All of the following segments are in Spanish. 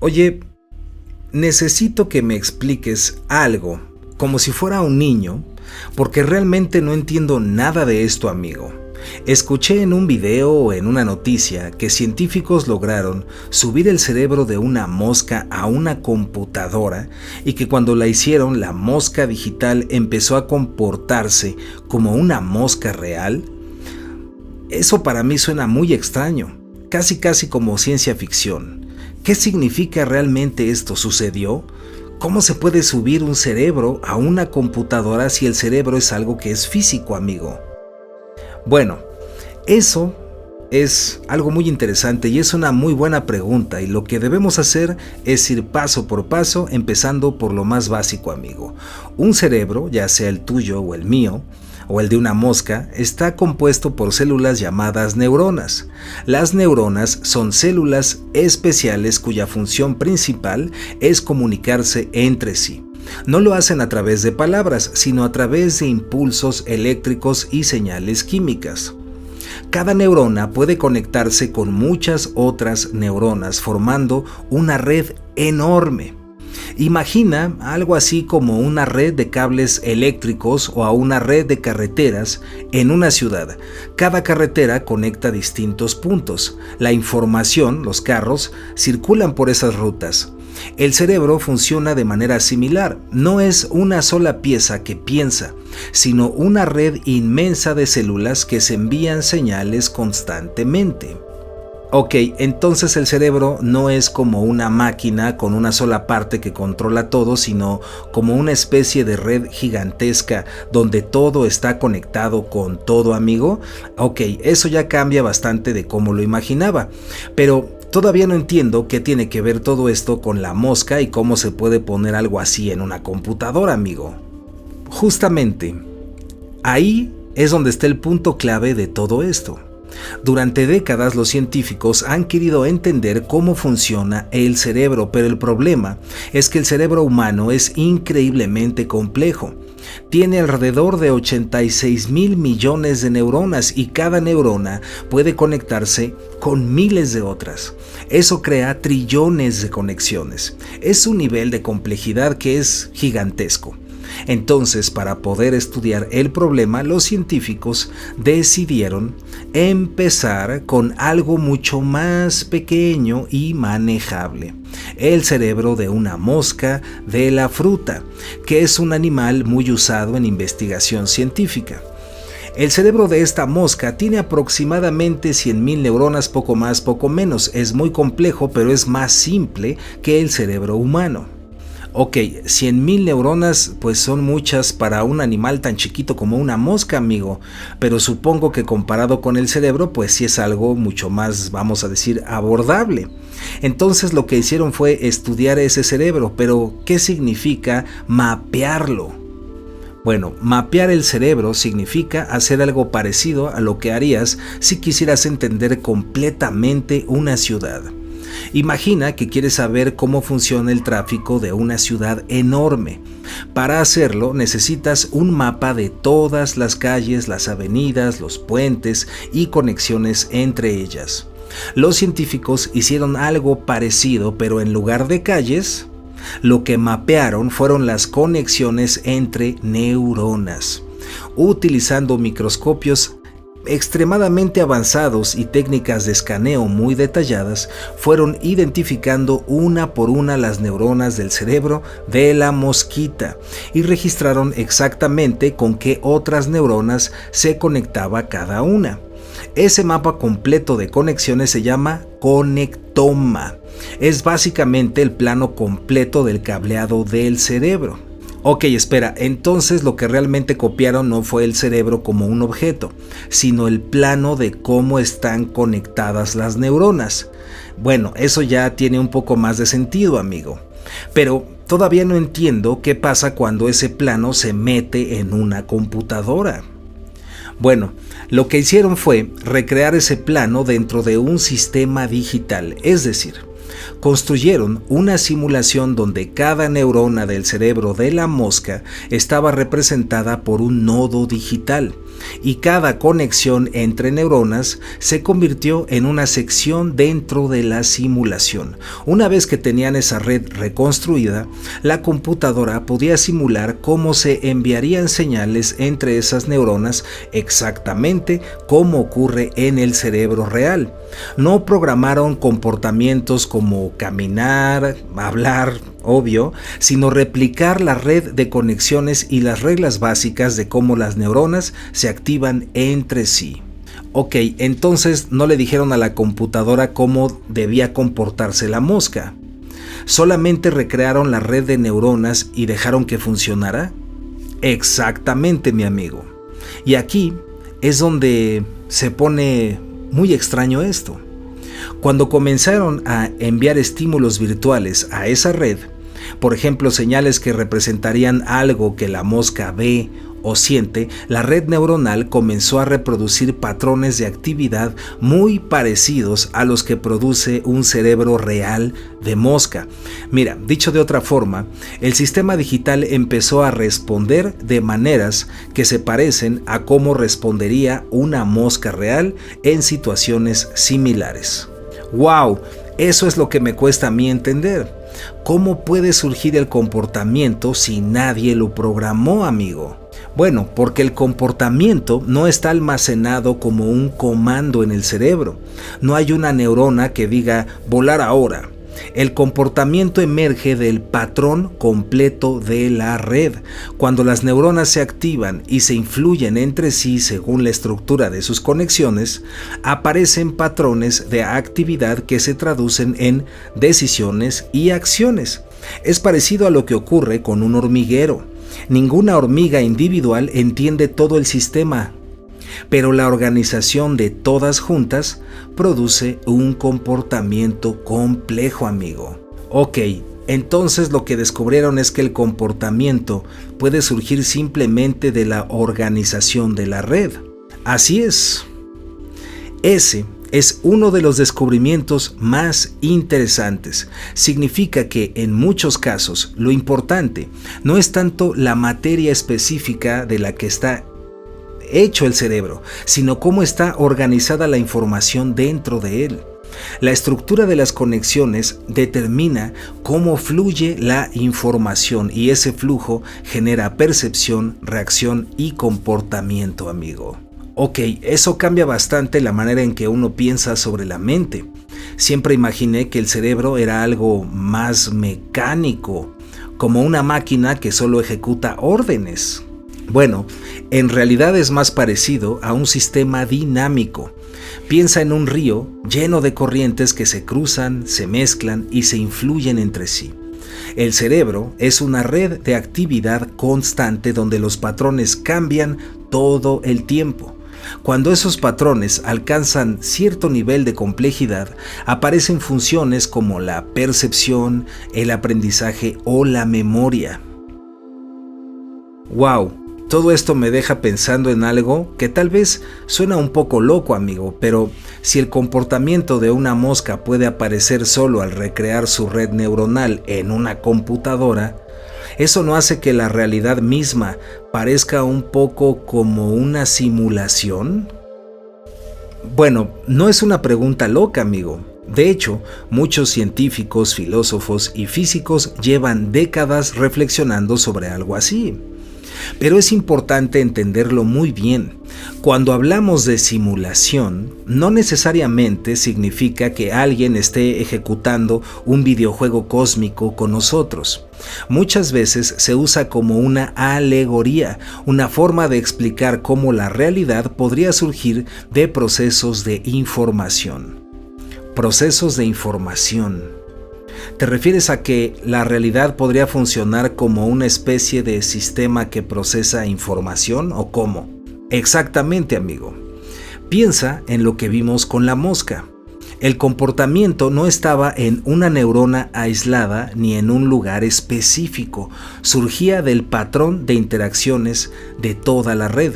Oye, necesito que me expliques algo, como si fuera un niño, porque realmente no entiendo nada de esto, amigo. Escuché en un video o en una noticia que científicos lograron subir el cerebro de una mosca a una computadora y que cuando la hicieron, la mosca digital empezó a comportarse como una mosca real. Eso para mí suena muy extraño, casi como ciencia ficción. ¿Qué significa realmente esto? ¿Sucedió? ¿Cómo se puede subir un cerebro a una computadora si el cerebro es algo que es físico, amigo? Bueno, eso es algo muy interesante y es una muy buena pregunta, y lo que debemos hacer es ir paso por paso, empezando por lo más básico, amigo. Un cerebro, ya sea el tuyo o el mío, o el de una mosca, está compuesto por células llamadas neuronas. Las neuronas son células especiales cuya función principal es comunicarse entre sí. No lo hacen a través de palabras, sino a través de impulsos eléctricos y señales químicas. Cada neurona puede conectarse con muchas otras neuronas, formando una red enorme. Imagina algo así como una red de cables eléctricos o a una red de carreteras en una ciudad. Cada carretera conecta distintos puntos. La información, los carros, circulan por esas rutas. El cerebro funciona de manera similar. No es una sola pieza que piensa, sino una red inmensa de células que se envían señales constantemente. Ok, entonces el cerebro no es como una máquina con una sola parte que controla todo, sino como una especie de red gigantesca donde todo está conectado con todo, amigo. Ok, eso ya cambia bastante de cómo lo imaginaba, pero todavía no entiendo qué tiene que ver todo esto con la mosca y cómo se puede poner algo así en una computadora, amigo. Justamente, ahí es donde está el punto clave de todo esto. Durante décadas los científicos han querido entender cómo funciona el cerebro, pero el problema es que el cerebro humano es increíblemente complejo. Tiene alrededor de 86,000 millones de neuronas y cada neurona puede conectarse con miles de otras. Eso crea trillones de conexiones. Es un nivel de complejidad que es gigantesco. Entonces, para poder estudiar el problema, los científicos decidieron empezar con algo mucho más pequeño y manejable: el cerebro de una mosca de la fruta, que es un animal muy usado en investigación científica. El cerebro de esta mosca tiene aproximadamente 100,000 neuronas, poco más, poco menos. Es muy complejo, pero es más simple que el cerebro humano. Ok, 100,000 neuronas pues son muchas para un animal tan chiquito como una mosca, amigo, pero supongo que comparado con el cerebro pues sí es algo mucho más, vamos a decir, abordable. Entonces lo que hicieron fue estudiar ese cerebro, pero ¿qué significa mapearlo? Bueno, mapear el cerebro significa hacer algo parecido a lo que harías si quisieras entender completamente una ciudad. Imagina que quieres saber cómo funciona el tráfico de una ciudad enorme. Para hacerlo necesitas un mapa de todas las calles, las avenidas, los puentes y conexiones entre ellas. Los científicos hicieron algo parecido, pero en lugar de calles, lo que mapearon fueron las conexiones entre neuronas. Utilizando microscopios extremadamente avanzados y técnicas de escaneo muy detalladas, fueron identificando una por una las neuronas del cerebro de la mosquita y registraron exactamente con qué otras neuronas se conectaba cada una. Ese mapa completo de conexiones se llama conectoma. Es básicamente el plano completo del cableado del cerebro. Ok, espera, entonces lo que realmente copiaron no fue el cerebro como un objeto, sino el plano de cómo están conectadas las neuronas. Bueno, eso ya tiene un poco más de sentido, amigo. Pero todavía no entiendo qué pasa cuando ese plano se mete en una computadora. Bueno, lo que hicieron fue recrear ese plano dentro de un sistema digital, es decir, construyeron una simulación donde cada neurona del cerebro de la mosca estaba representada por un nodo digital. y cada conexión entre neuronas se convirtió en una sección dentro de la simulación. Una vez que tenían esa red reconstruida, la computadora podía simular cómo se enviarían señales entre esas neuronas exactamente como ocurre en el cerebro real. No programaron comportamientos como caminar, hablar, obvio, sino replicar la red de conexiones y las reglas básicas de cómo las neuronas se activan entre sí. Ok, entonces no le dijeron a la computadora cómo debía comportarse la mosca. ¿Solamente recrearon la red de neuronas y dejaron que funcionara? Exactamente, mi amigo. Y aquí es donde se pone muy extraño esto. Cuando comenzaron a enviar estímulos virtuales a esa red, por ejemplo, señales que representarían algo que la mosca ve o siente, la red neuronal comenzó a reproducir patrones de actividad muy parecidos a los que produce un cerebro real de mosca. Mira, dicho de otra forma, el sistema digital empezó a responder de maneras que se parecen a cómo respondería una mosca real en situaciones similares. ¡Wow! Eso es lo que me cuesta a mí entender. ¿Cómo puede surgir el comportamiento si nadie lo programó, amigo? Bueno, porque el comportamiento no está almacenado como un comando en el cerebro. No hay una neurona que diga volar ahora. El comportamiento emerge del patrón completo de la red. Cuando las neuronas se activan y se influyen entre sí según la estructura de sus conexiones, aparecen patrones de actividad que se traducen en decisiones y acciones. Es parecido a lo que ocurre con un hormiguero. Ninguna hormiga individual entiende todo el sistema, pero la organización de todas juntas produce un comportamiento complejo, amigo. Ok, entonces lo que descubrieron es que el comportamiento puede surgir simplemente de la organización de la red. Así es. Ese es uno de los descubrimientos más interesantes. Significa que en muchos casos lo importante no es tanto la materia específica de la que está hecho el cerebro, sino cómo está organizada la información dentro de él. La estructura de las conexiones determina cómo fluye la información y ese flujo genera percepción, reacción y comportamiento, amigo. Ok, eso cambia bastante la manera en que uno piensa sobre la mente. Siempre imaginé que el cerebro era algo más mecánico, como una máquina que solo ejecuta órdenes. Bueno, en realidad es más parecido a un sistema dinámico. Piensa en un río lleno de corrientes que se cruzan, se mezclan y se influyen entre sí. El cerebro es una red de actividad constante donde los patrones cambian todo el tiempo. Cuando esos patrones alcanzan cierto nivel de complejidad, aparecen funciones como la percepción, el aprendizaje o la memoria. ¡Wow! Todo esto me deja pensando en algo que tal vez suena un poco loco, amigo, pero si el comportamiento de una mosca puede aparecer solo al recrear su red neuronal en una computadora, ¿eso no hace que la realidad misma parezca un poco como una simulación? Bueno, no es una pregunta loca, amigo. De hecho, muchos científicos, filósofos y físicos llevan décadas reflexionando sobre algo así. Pero es importante entenderlo muy bien. Cuando hablamos de simulación, no necesariamente significa que alguien esté ejecutando un videojuego cósmico con nosotros. Muchas veces se usa como una alegoría, una forma de explicar cómo la realidad podría surgir de procesos de información. Procesos de información. ¿Te refieres a que la realidad podría funcionar como una especie de sistema que procesa información o cómo? Exactamente, amigo. Piensa en lo que vimos con la mosca. El comportamiento no estaba en una neurona aislada ni en un lugar específico. Surgía del patrón de interacciones de toda la red.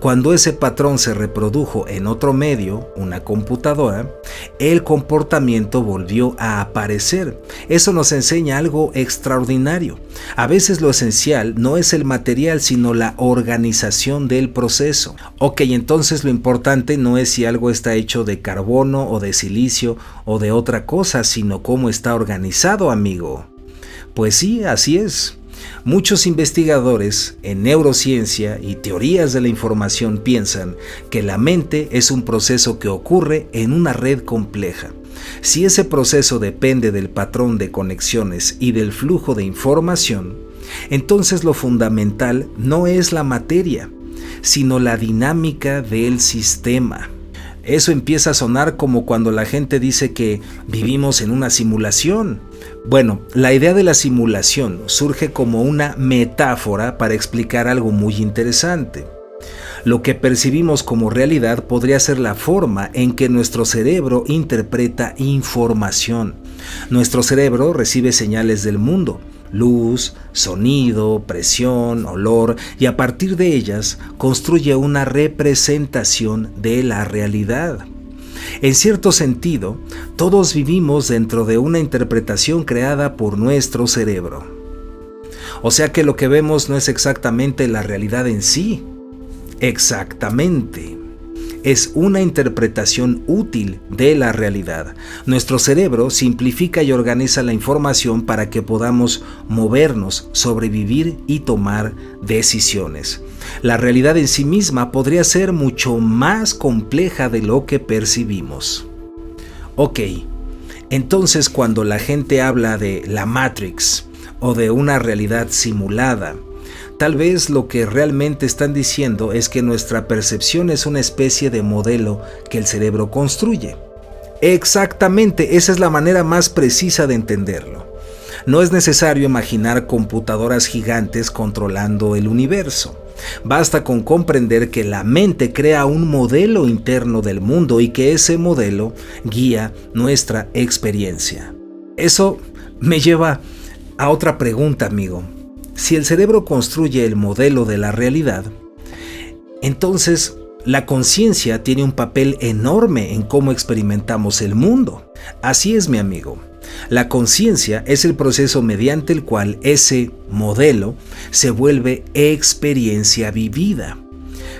Cuando ese patrón se reprodujo en otro medio, una computadora, el comportamiento volvió a aparecer. Eso nos enseña algo extraordinario. A veces lo esencial no es el material, sino la organización del proceso. Ok, entonces lo importante no es si algo está hecho de carbono o de silicio o de otra cosa, sino cómo está organizado, amigo. Pues sí, así es. Muchos investigadores en neurociencia y teorías de la información piensan que la mente es un proceso que ocurre en una red compleja. Si ese proceso depende del patrón de conexiones y del flujo de información, entonces lo fundamental no es la materia, sino la dinámica del sistema. Eso empieza a sonar como cuando la gente dice que vivimos en una simulación. Bueno, la idea de la simulación surge como una metáfora para explicar algo muy interesante. Lo que percibimos como realidad podría ser la forma en que nuestro cerebro interpreta información. Nuestro cerebro recibe señales del mundo, luz, sonido, presión, olor, y a partir de ellas construye una representación de la realidad. En cierto sentido, todos vivimos dentro de una interpretación creada por nuestro cerebro. O sea que lo que vemos no es exactamente la realidad en sí. Exactamente. Es una interpretación útil de la realidad. Nuestro cerebro simplifica y organiza la información para que podamos movernos, sobrevivir y tomar decisiones. La realidad en sí misma podría ser mucho más compleja de lo que percibimos. Ok, entonces cuando la gente habla de la Matrix o de una realidad simulada, tal vez lo que realmente están diciendo es que nuestra percepción es una especie de modelo que el cerebro construye. Exactamente, esa es la manera más precisa de entenderlo. No es necesario imaginar computadoras gigantes controlando el universo. Basta con comprender que la mente crea un modelo interno del mundo y que ese modelo guía nuestra experiencia. Eso me lleva a otra pregunta, amigo. Si el cerebro construye el modelo de la realidad, entonces la conciencia tiene un papel enorme en cómo experimentamos el mundo. Así es, mi amigo. La conciencia es el proceso mediante el cual ese modelo se vuelve experiencia vivida.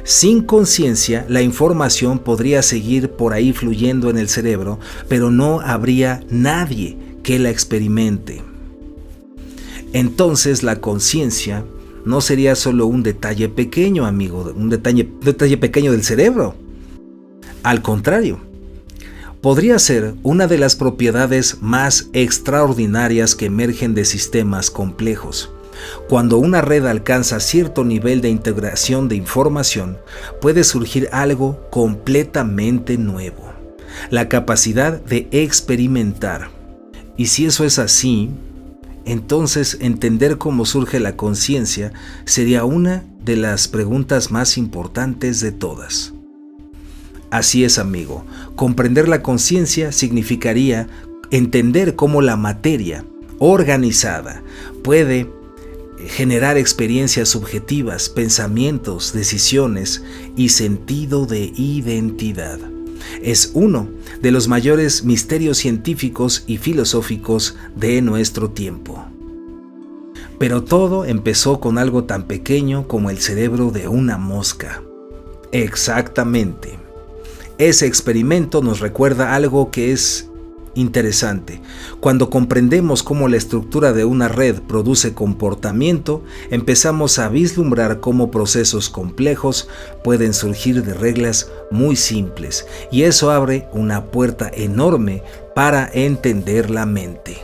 Sin conciencia, la información podría seguir por ahí fluyendo en el cerebro, pero no habría nadie que la experimente. Entonces la conciencia no sería solo un detalle pequeño, amigo, un detalle pequeño del cerebro. Al contrario, podría ser una de las propiedades más extraordinarias que emergen de sistemas complejos. Cuando una red alcanza cierto nivel de integración de información, puede surgir algo completamente nuevo: la capacidad de experimentar. Y si eso es así, entonces entender cómo surge la conciencia sería una de las preguntas más importantes de todas. Así es, amigo. Comprender la conciencia significaría entender cómo la materia organizada puede generar experiencias subjetivas, pensamientos, decisiones y sentido de identidad. Es uno de los mayores misterios científicos y filosóficos de nuestro tiempo. Pero todo empezó con algo tan pequeño como el cerebro de una mosca. Exactamente. Ese experimento nos recuerda algo que es interesante. Cuando comprendemos cómo la estructura de una red produce comportamiento, empezamos a vislumbrar cómo procesos complejos pueden surgir de reglas muy simples, y eso abre una puerta enorme para entender la mente.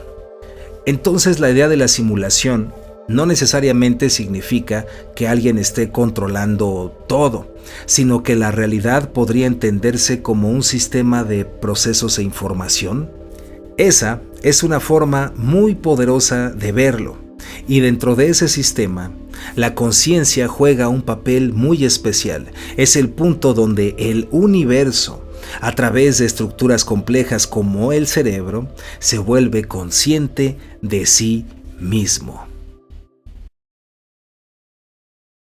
Entonces, la idea de la simulación no necesariamente significa que alguien esté controlando todo, sino que la realidad podría entenderse como un sistema de procesos e información. Esa es una forma muy poderosa de verlo, y dentro de ese sistema, la conciencia juega un papel muy especial. Es el punto donde el universo, a través de estructuras complejas como el cerebro, se vuelve consciente de sí mismo.